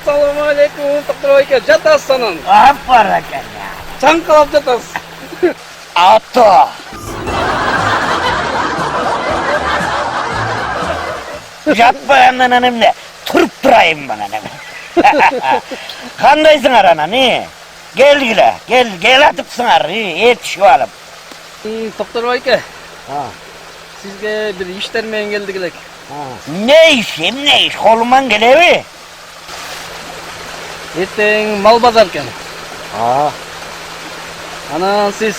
Assalamualaikum, Doktor Ayke. Жатасыз анан. Аппара экен. Чаңкалап жатасыз. Ато. Жатпаяндан эмне? Туруп турайын бана неме. Кандайсыңар анан, Келгиле, кел атыпсыңар, эт ішіп алып. Doktor Ayke. Sizge bir işler menен келдик элек. Ne iş, emne iş, kolumdan gelebi? Эртең мал базар экен. Анан сиз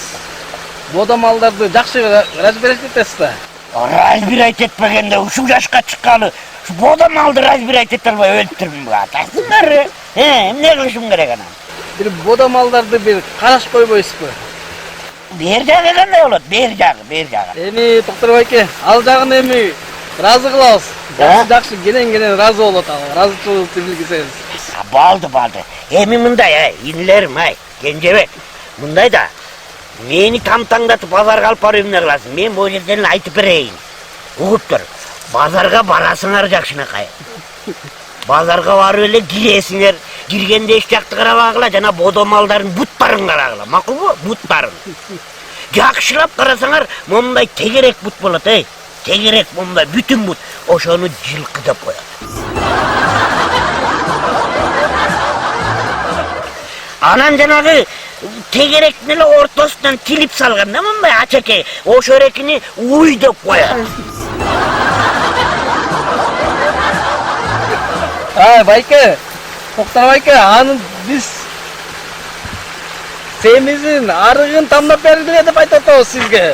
бода малдарды жакшы разбирать этесиз да. Разбирать этпегенде ушул жашка чыккалы, ушу бода малды разбирать эте албай өлтүрмүн буга. Атасыңар, эмне кылышым керек анан? Бир бода малдарды бир караш койбойсузбу? Бер жагы кандай болот? Бер жагы. Эми Доктор Айке, ал жагын эми разы кылабыз. Жакшы, кенен разы болот ал. Разычылыкты билгисеңиз. Балды. Эми мындай, инилерим, Кенжебек. Мындай да, мени тамтаңдатып базарга алып барып эмне кыласың? Мен бул жерден айтып берейин. Угуп тур. Базарга барасыңар жакшынакай. Базарга барып эле киресиңер. Киргенде эч жакты карабагыла, жана бодо малдардын буттарын карагыла. Макулбу? Буттарын. Жакшылап карасаңар, момундай тегерек бут болот, Тегерек момундай бүтүн бут. Ошону жылкы деп коет. Анан жанагы тегеректин эле ортосунан тилип салганда мындай ачакей, ошорекини уй деп коет. Байке, Доктор Айке, аны биз семиздин арыгын тамдап бергиле деп айтып атабыз сизге.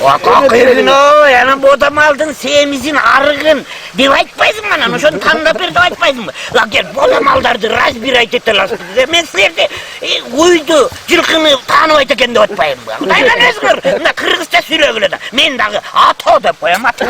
Какой анан бода малдын семизин арыгын деп айтпайсың анан, ошону тандап бер деп айтпайсыңбы? Кел, бода малдарды разбирать ете аласыз. Мен силерди уйду, жылкыны тааныбайт экен деп атпаймынбы? Кудайдан өзүңөр, мына кыргызча сүйлөгүлө да. Мен дагы ато деп коем, ато.